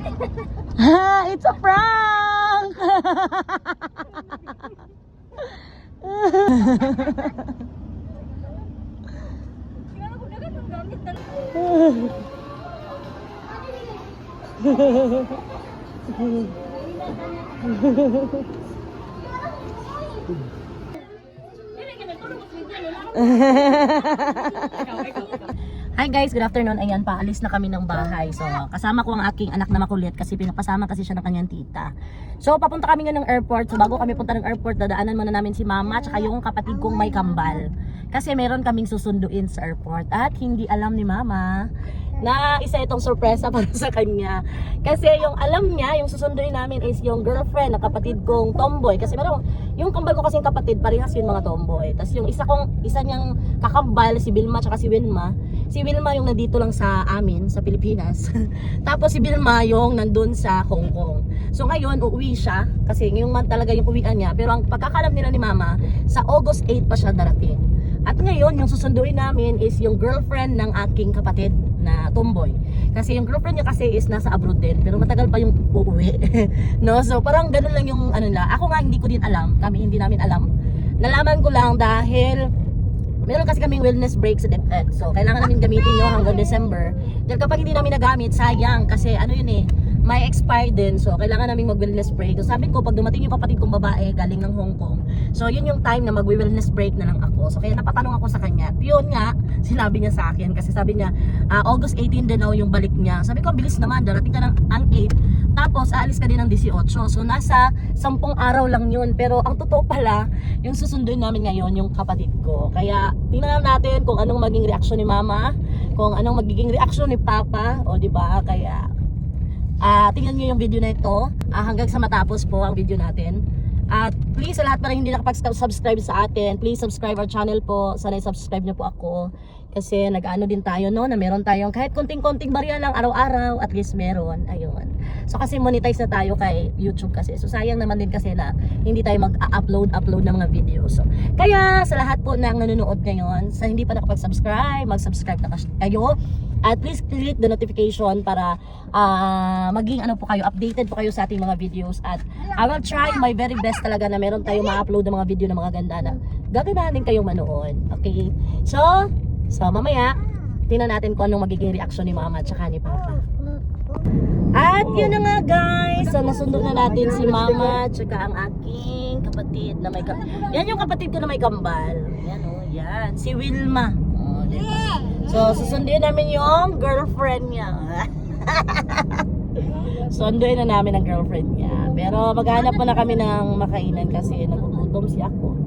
It's a prank! Hi guys, good afternoon. Ayan, paalis na kami ng bahay. So, kasama ko ang aking anak na makulit kasi pinapasama kasi siya ng kanyang tita. So, papunta kami ngayon ng airport. So, bago kami punta ng airport, dadaanan muna namin si mama at yung kapatid kong may kambal. Kasi meron kaming susunduin sa airport at hindi alam ni mama na isa itong sorpresa para sa kanya. Kasi yung alam niya, yung susunduin namin is yung girlfriend na kapatid kong tomboy. Kasi meron, yung kambal ko kasing kapatid, parehas yun mga tomboy. Tapos yung isa niyang kakambal, si Vilma tsaka si Winma. Si Wilma yung nandito lang sa amin, sa Pilipinas. Tapos si Vilma yung nandun sa Hong Kong. So ngayon, uuwi siya. Kasi ngayong month talaga yung uwian niya. Pero ang pagkakalam nila ni Mama, sa August 8 pa siya darating. At ngayon, yung susunduin namin is yung girlfriend ng aking kapatid na tomboy. Kasi yung girlfriend niya kasi is nasa abroad din. Pero matagal pa yung uuwi. No? So parang ganun lang yung ano nila. Ako nga hindi ko din alam. Kami hindi namin alam. Nalaman ko lang dahil meron kasi kaming wellness break sa DepEd. So, kailangan namin gamitin yun hanggang December. Dahil kapag hindi namin nagamit, sayang. Kasi ano yun eh, may expire din. So, kailangan namin mag-wellness break. So, sabi ko, pag dumating yung kapatid kong babae galing ng Hong Kong, so, yun yung time na mag-wellness break na lang ako. So, kaya napatanong ako sa kanya. Yun nga, sinabi niya sa akin. Kasi sabi niya, August 18 din daw yung balik niya. Sabi ko, bilis naman. Darating ka ng 8. Tapos, aalis ka din ng 18. So, nasa 10 araw lang yun. Pero, ang totoo pala, yung susunduin namin ngayon, yung kapatid ko. Kaya, tingnan natin kung anong maging reaksyon ni Mama, kung anong magiging reaksyon ni Papa, o diba? Kaya, tingnan nyo yung video na ito, hanggang sa matapos po ang video natin. At please, sa lahat pa rin hindi nakapag-subscribe sa atin, please subscribe our channel po. Sana i-subscribe nyo po ako. Kasi nag-ano din tayo, no? Na meron tayong kahit konting-konting barya lang araw-araw, at least meron. Ayun. So kasi monetize na tayo kay YouTube kasi. So sayang naman din kasi na hindi tayo mag-upload ng mga videos. So, kaya sa lahat po ng nanonood ngayon, sa hindi pa nakapag-subscribe, mag-subscribe na kayo. At please click the notification para maging ano po kayo, updated po kayo sa ating mga videos. At I will try my very best talaga na meron tayong ma-upload ng mga video na mga ganda na gaganahan din kayong manood. Okay? So mamaya, tingnan natin kung anong magiging reaksyon ni Mama at saka ni Papa. At yun na nga guys, so nasundo na natin si Mama at saka ang aking kapatid na may kambal. Yan yung kapatid ko na may kambal. Yan o, yan. Si Wilma. O, diba? So susundin namin yung girlfriend niya. Sunduin na namin ang girlfriend niya. Pero maghanap pa na kami ng makainan kasi nagugutom si ako.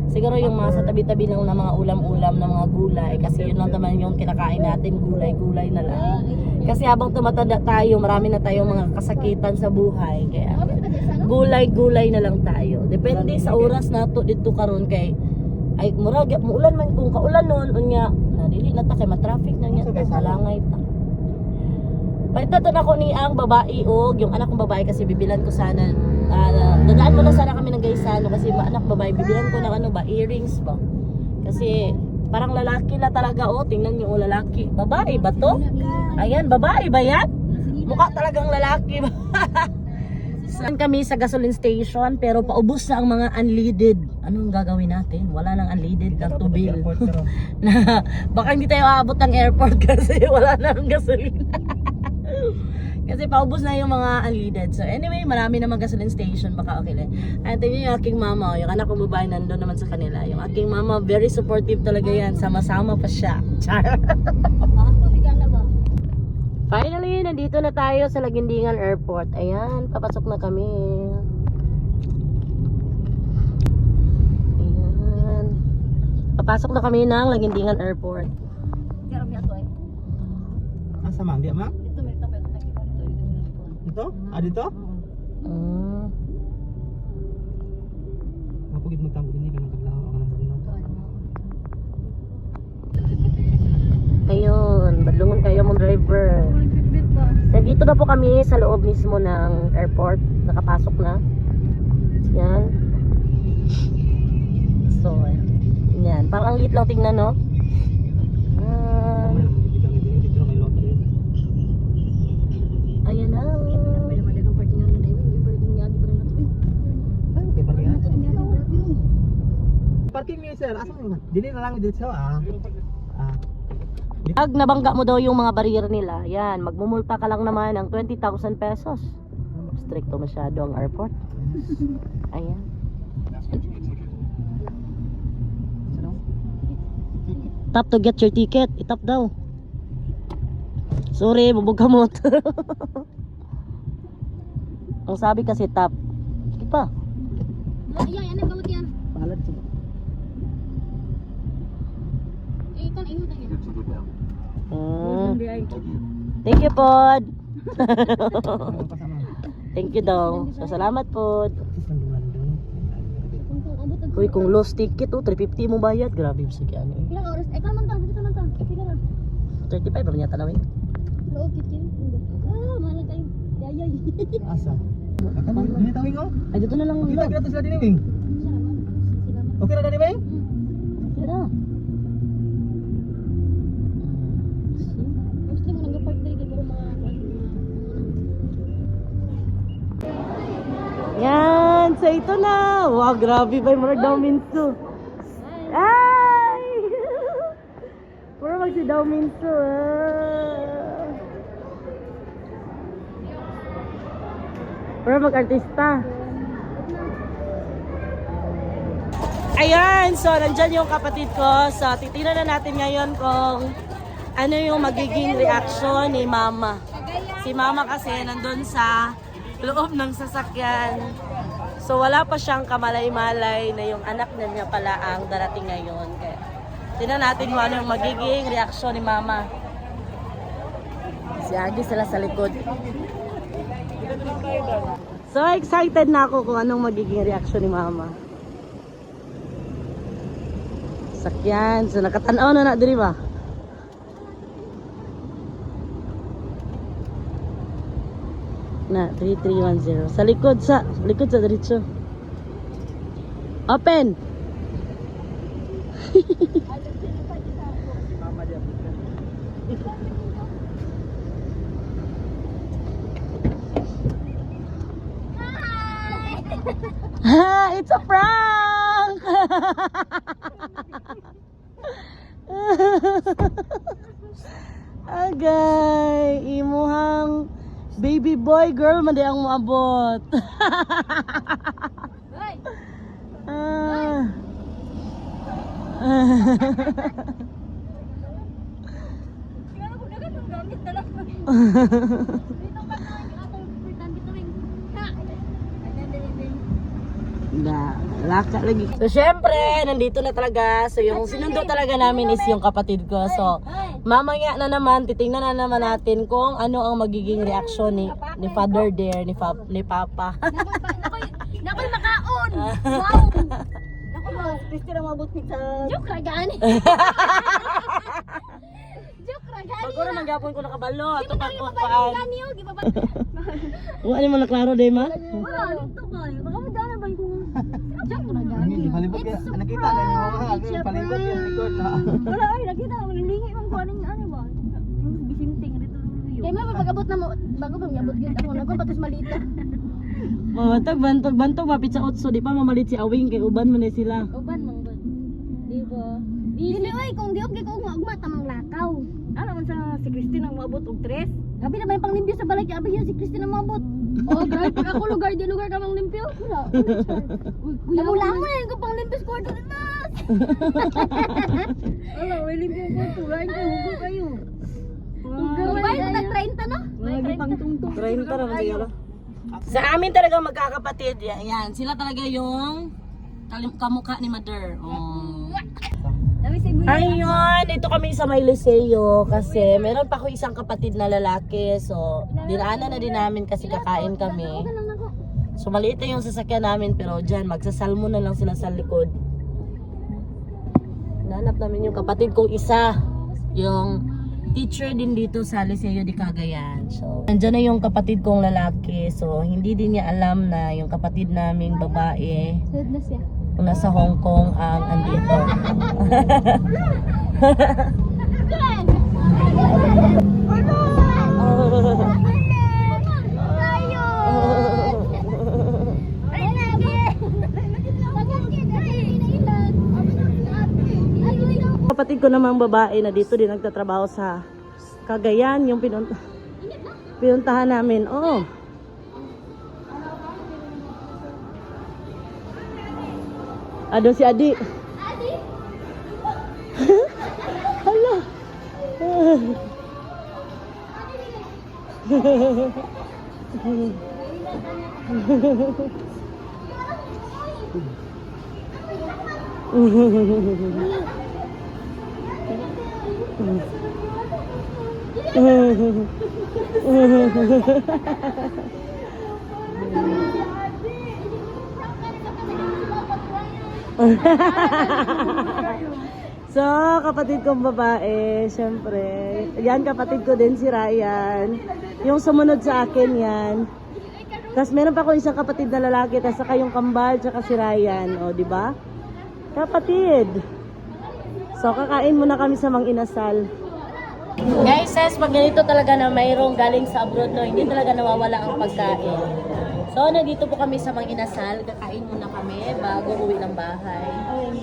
Siguro yung mga sa tabi-tabi ng mga ulam-ulam ng mga gulay. Kasi yun lang naman yung kinakain natin, gulay-gulay na lang. Kasi habang tumatanda tayo, marami na tayong mga kasakitan sa buhay. Kaya gulay-gulay na lang tayo. Depende sa oras na to dito karon kay ay murag muulan man kung kaulan noon unya dili na ta kay ma-traffic na niya sa langay ta. Paitaton ako ni ang babae og yung anak kong babae kasi bibilan ko sana dadaan mo na sana kami ng Gaisano kasi anak babae bibilan ko ng ano ba earrings ba. Kasi parang lalaki na talaga tingnan niyo lalaki. Babae ba to? Ayan, babae ba yan? Mukha talagang lalaki ba? Saan kami sa gasoline station pero paubos na ang mga unleaded. Anong gagawin natin? Wala nang unleaded ng tubil. Na baka hindi tayo aabot ng airport kasi wala nang gasolina. Kasi paubos na yung mga unleaded. So anyway, marami namang gasoline station, baka okay lang. At yun yung aking mama, yung anak kong babae nandun naman sa kanila. Yung aking mama, very supportive talaga yan. Sama-sama pa siya. Char. Finally, nandito na tayo sa Lagindingan Airport. Ayan, papasok na kami. Ayan. Papasok na kami ng Lagindingan Airport. Asa man, di ma? Ito? Dito? Mapugid magtabo din ka ng kadlaw ako ng bulan. Ayun, badlungon kayo mong driver. Nandito na po kami sa loob mismo ng airport. Nakapasok na. Yan. So, yan. Parang ang liit lang tingnan, no? Ayan na. parking ni sir. Asa mo? Dili na lang dito ah. Ah. Pag nabangga mo daw yung mga barrier nila, yan, magmumulta ka lang naman ng 20,000 pesos. Stricto masyado ang airport. Ayan. Tap to get your ticket. Itap daw. Sorry, bubog-kamot. Ang sabi kasi tap. Ipa. Ay, ano kamot yan? Palat siya. Eh, kan ingat yan. Thank you, Pod. Ano pa sama? Thank you daw. So, salamat, Pod. Sis nang dulan doon. Kung abot ang Uy, kung lost ticket, 350 mo bayad. Grabe yung sige ano eh. ilang oras? Eh, kalman tang, dito man tang. Sige lang. 35 ba niya tanawin? Loob kit yun. Ah, mahal tayo. Yayay. Asa? Kamu ini tawing ko? Ay, dito na lang. Kita kita sila din wing. Salamat. Salamat. Okay na dali wing? Okay na. Gusto mo nag-park dali kay mga Yan, so ito na. Wow, grabe ba yung mga Dauminsu. Ay! Puro mag si Dauminsu. Puro mag-artista. Ayan, so nandyan yung kapatid ko. So titignan na natin ngayon kung ano yung magiging reaction ni Mama. Si Mama kasi nandun sa loob ng sasakyan. So wala pa siyang kamalay-malay na yung anak na niya pala ang darating ngayon. Kaya tingnan natin kung ano yung magiging reaksyon ni Mama. Si Agi sila sa likod. So excited na ako kung anong magiging reaksyon ni Mama. Sakyan. So nakatanaw na diri ba? Na 3310 sa likod sa diretso. Open. Ha, it's a prank. Agay, imuhang baby boy girl man di ang moabot. Ah. Laka lagi. So syempre, nandito na talaga. So yung sinundo talaga namin is yung kapatid ko. So mamaya na naman, titingnan na naman natin kung ano ang magiging reaksyon ni Father there, ni Papa. Nakoy makaon. Wow. Nako mo, Kristi na mabot ni sa joke ra gani. Joke ra gani. Pagkura manggapon ko nakabalo. Ato pa ko Paan. paan. Gani di ba ba? Wala mo na klaro day ma? Wala dito ba? Baka mo dala ba yung joke ra gani. Ini palibot ya. Nakita na yung mga palibot yung likod. Wala ay nakita mo nilingi man ko aning ano ba? Bisinting dito. Kaya mo pag-abot na mo bago pa miabot gyud ako nagko patos malita. Mamatag bantog mapit sa otso, di pa mamalit si Awing kay uban man na sila. Uban man gud. Di ba? Dili oy kung di okay ko ugma tamang lakaw. Ano man sa si Christine ang moabot og 3? Gabi na ba yung panglimpyo sa balay abi yun si Christine ang moabot. Oh, grabe pag ako lugar di lugar ka mang limpyo. Wala. Kuya wala mo na yung panglimpyo sa kwarto na mas. Wala, may limpyo ko to. Lain ko hugo kayo. Bayad na 30 no? Lagi pang tungtong. 30 na siguro. Sa amin talaga magkakapatid, yan, sila talaga yung kamukha ni Mother. Oh. Ayun, ito kami sa may Liceo kasi meron pa ako isang kapatid na lalaki. So, dinaanan na din namin kasi kakain kami. So, maliit na yung sasakyan namin pero dyan, magsasalmo na lang sila sa likod. Nanap namin yung kapatid kong isa, yung teacher din dito sa Liceo de Cagayan. So, andyan na yung kapatid kong lalaki. So, hindi din niya alam na yung kapatid naming babae Sad na siya. kung nasa Hong Kong ang andito. kapatid ko namang babae na dito din nagtatrabaho sa Cagayan, yung pinuntahan namin. Oo. Ado si Adi. Hala. So, kapatid kong babae, syempre. Yan, kapatid ko din si Ryan. Yung sumunod sa akin yan. Tapos meron pa ako isang kapatid na lalaki, tapos saka yung kambal, tsaka si Ryan. O, di ba? Kapatid. So, kakain muna kami sa Mang Inasal. Guys, pag ganito talaga na mayroong galing sa abroad, no, hindi talaga nawawala ang pagkain. So, nandito po kami sa Mang Inasal. Kakain muna kami bago uwi ng bahay.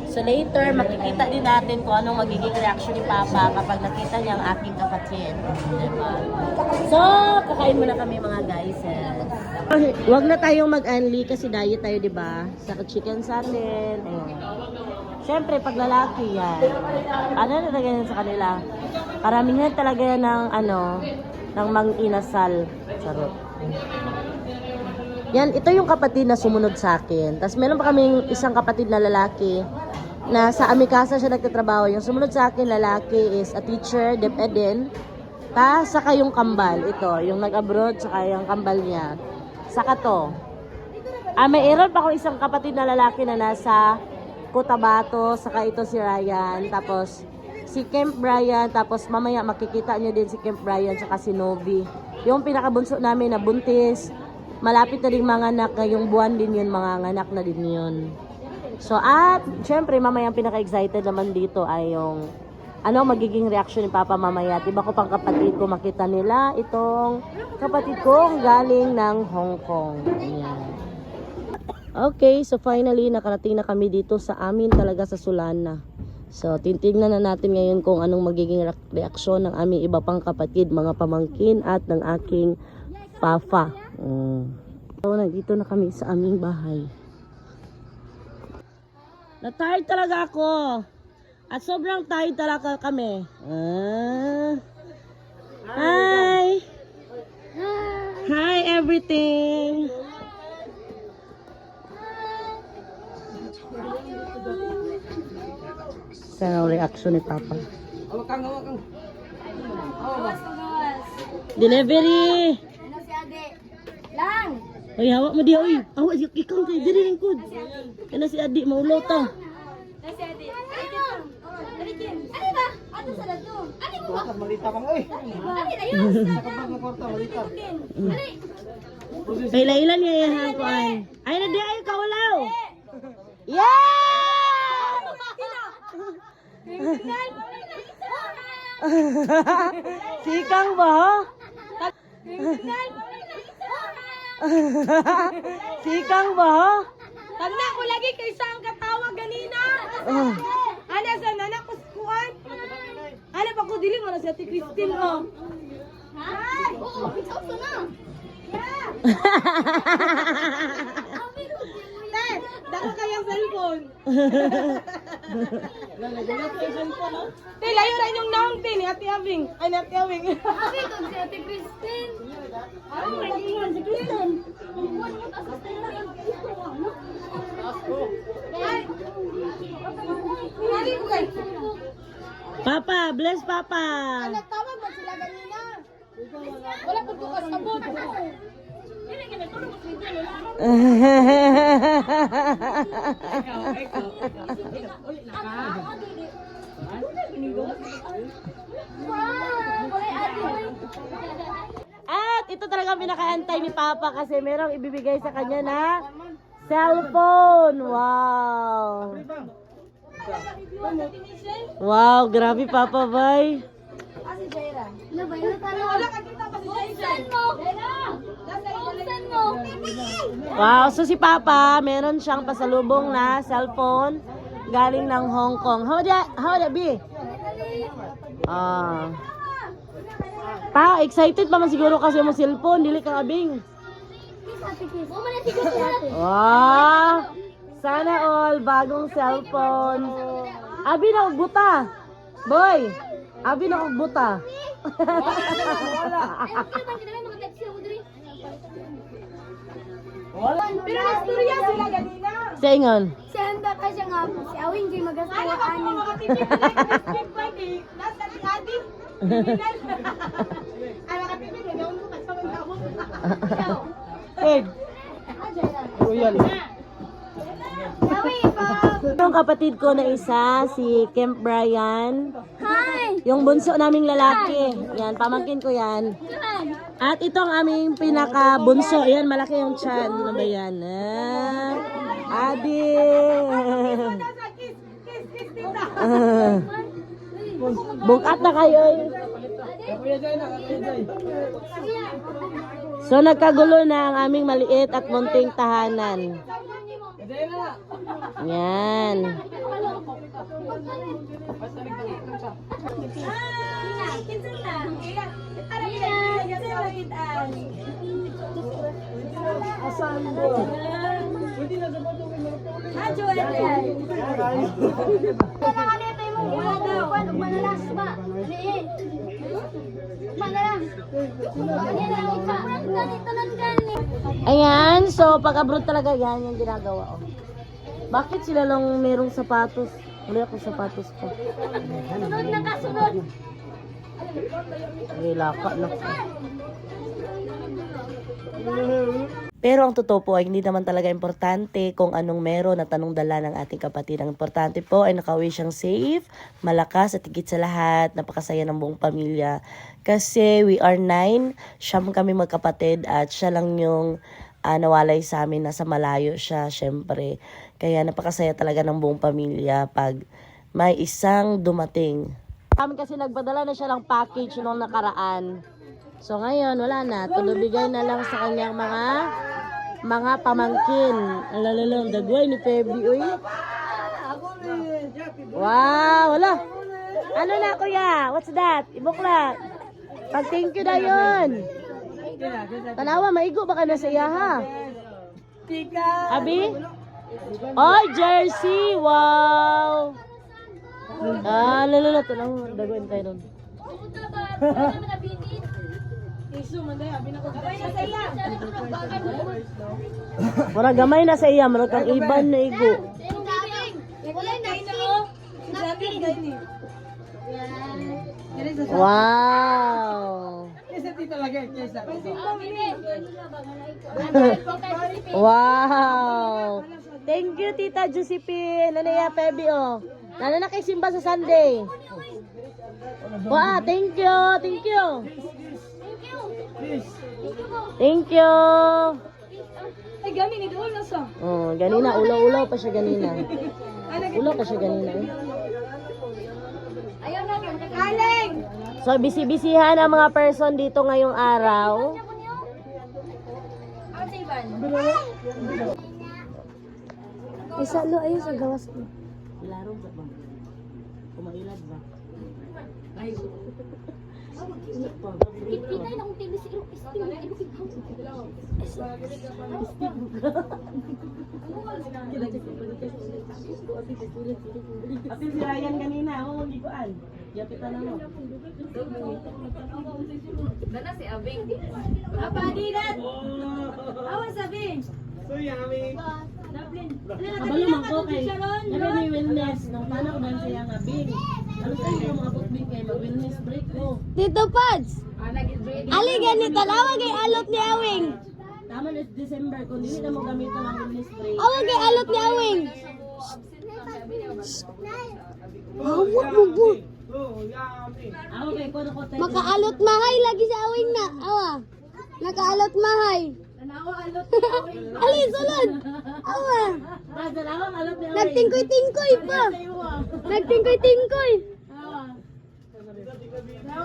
So, later, makikita din natin kung anong magiging reaction ni Papa kapag nakita niya ang aking kapatid. Diba? So, kakain muna kami mga guys. Huwag na tayong mag-unli kasi diet tayo, diba? Sa chicken sa atin. Ayun. Siyempre, pag lalaki yan, ano na talaga yan sa kanila? Karamihan talaga yan ng, ng Mang Inasal. Charot. Yan, ito yung kapatid na sumunod sa akin. Tapos meron pa kaming isang kapatid na lalaki na sa Amikasa siya nagtatrabaho. Yung sumunod sa akin lalaki is a teacher, DepEd din. Tapos saka yung kambal, ito, yung nag-abroad, saka yung kambal niya. Saka to. May pa akong isang kapatid na lalaki na nasa Cotabato, saka ito si Ryan, tapos si Camp Brian, tapos mamaya makikita nyo din si Camp Brian, saka si Novi. Yung pinakabunso namin na buntis, malapit na din mga anak, ngayong buwan din yun, mga anak na din yun. So, at syempre mamaya ang pinaka-excited naman dito ay yung ano magiging reaction ni Papa mamaya. At iba ko pang kapatid ko makita nila itong kapatid kong galing ng Hong Kong. Ayan. Okay, so finally nakarating na kami dito sa amin talaga sa Sulana. So titignan na natin ngayon kung anong magiging reaksyon ng aming iba pang kapatid, mga pamangkin at ng aking papa. So nandito na kami sa aming bahay. Na-tired talaga ako. At sobrang tired talaga kami. Hi! Hi everything! Sa reaction ni Papa. Delivery! Ano si Ade? Lang! Ay, hawak mo di, oy. Hawak, ikaw kayo, diri rin ko. Kana si Adi, maulo to. Ano si Ade? Ano ba? Ano sa lato? Ano mo? Malita pang, oy. Ano na yun? Kapag na kwarta, malita. Kaila-ilan niya yung hangkuan. Ay, na di, ay, kawalaw. Yeah! Sikang ba? Sikang ba? Tanda ko lagi kay saan katawa ganina. Ano sa nanak ko kuan? Ano pa ko dili mo na si Ate Christine oh. Hi! Oo, ikaw to na. Yeah. Dako kayang cellphone. Te, layo na inyong naong te ni Ate Abing. Ay, ni Ate Abing. Abi, kung si Ate Christine. Ay, nag-iwan si Christine. Papa, bless Papa. Nagtawag ba sila ganina? Wala po ko kasabot. At ito talaga ang pinakaantay ni Papa kasi merong ibibigay sa kanya na cellphone. Wow. Wow, grabe Papa, bye. Si Jaira. Ano ba yun? Wala ka kita pa si Jaira. Buksan mo. Wow, so si Papa, meron siyang pasalubong na cellphone galing ng Hong Kong. How would that be? Pa, excited pa man siguro kasi mo cellphone, dili ka abing. Wow! Sana all bagong cellphone. Abi na og buta. Boy, abi na og buta. Pero istorya sila ganina. Sa ingon. Si Handa ka siya nga po. Si Awing J magasawa ani. Ed. Royal. Yung kapatid ko na isa, si Kemp Brian. Hi! Yung bunso naming lalaki. Yan, pamangkin ko yan. At ito ang aming pinaka-bunso. Yan, malaki yung chan. Ano ba yan? Adi! Bukat na kayo. So, nagkagulo na ang aming maliit at munting tahanan. Yan. Ayan, so pag-abroad talaga yan yung ginagawa. Oh. Bakit sila lang merong sapatos? Wala akong sapatos ko. Sunod na kasunod. Ay, laka na. Pero ang totoo po ay hindi naman talaga importante kung anong meron at anong dala ng ating kapatid. Ang importante po ay nakauwi siyang safe, malakas at higit sa lahat, napakasaya ng buong pamilya. Kasi we are 9, siyam kami magkapatid at siya lang yung nawalay sa amin, nasa malayo siya syempre. Kaya napakasaya talaga ng buong pamilya pag may isang dumating. Kami kasi nagpadala na siya ng package noong nakaraan. So ngayon, wala na. Tulubigay na lang sa kanyang mga pamangkin. Alalalong, dagway ni Feby, uy. Wow, wala. Ano na, kuya? What's that? Ibuklat. Pag-thank you na yun. Tanawa, maigo baka na sa iya, ha? Abi? Oy, jersey! Wow! Lalala, tanawa. Dagway tayo nun. Mura gamay na sa iya, mura kang iban na igo. Wow! Wow! Thank you, Tita Josephine. Ano ya, Pebi, oh. Lalo na kay Simba sa Sunday. Wow, thank you, thank you. Thank you. Ay, gani ni doon na sa. Oh, ganina, ulaw-ulaw pa siya ganina. Ulaw pa siya ganina. Eh. Ayaw na, Aling! So, bisi-bisihan ang mga person dito ngayong araw. Ang siban. Isa lo ayo sa gawas mo. Laro ba ba? Kumailad ba? Ay. Kita na kung tilis ilo isting na ilo ikaw. Atin si Ryan kanina, oh, giguan. Yapitan na mo. Dana si Abing. Apa didat? Awas Abing. So yummy. Kabalo man ko kay. Ano may wellness nung paano ko man siya nga big. Ano kayo yung mga bukbig kay mag-wellness break ko. Tito Pads. Ali gani talawa kay alot ni Awing. Tama na December kung hindi na mo gamitan ang wellness break. Awa kay alot ni Awing. Hawak mo po. Oh, yummy. Okay, kuno ko tayo. Makaalot mahay lagi sa Awing na. Awa. Nakaalot mahay. Ali sulod. Awa. Dalawang alot ni Awing. Nagtingkoy-tingkoy pa. Nagtingkoy-tingkoy.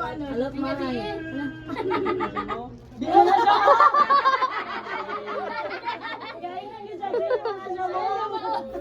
Alot mahay.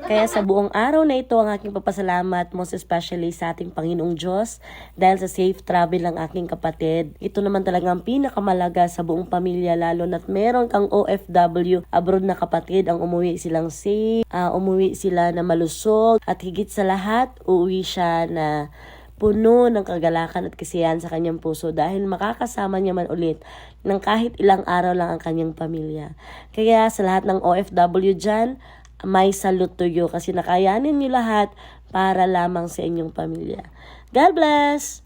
Kaya sa buong araw na ito, ang aking papasalamat most especially sa ating Panginoong Diyos dahil sa safe travel ng aking kapatid. Ito naman talaga ang pinakamalaga sa buong pamilya, lalo na't meron kang OFW abroad na kapatid, ang umuwi silang safe, umuwi sila na malusog, at higit sa lahat, uuwi siya na puno ng kagalakan at kasiyahan sa kanyang puso dahil makakasama niya man ulit ng kahit ilang araw lang ang kanyang pamilya. Kaya sa lahat ng OFW dyan, may salute to you kasi nakayanin niyo lahat para lamang sa inyong pamilya. God bless!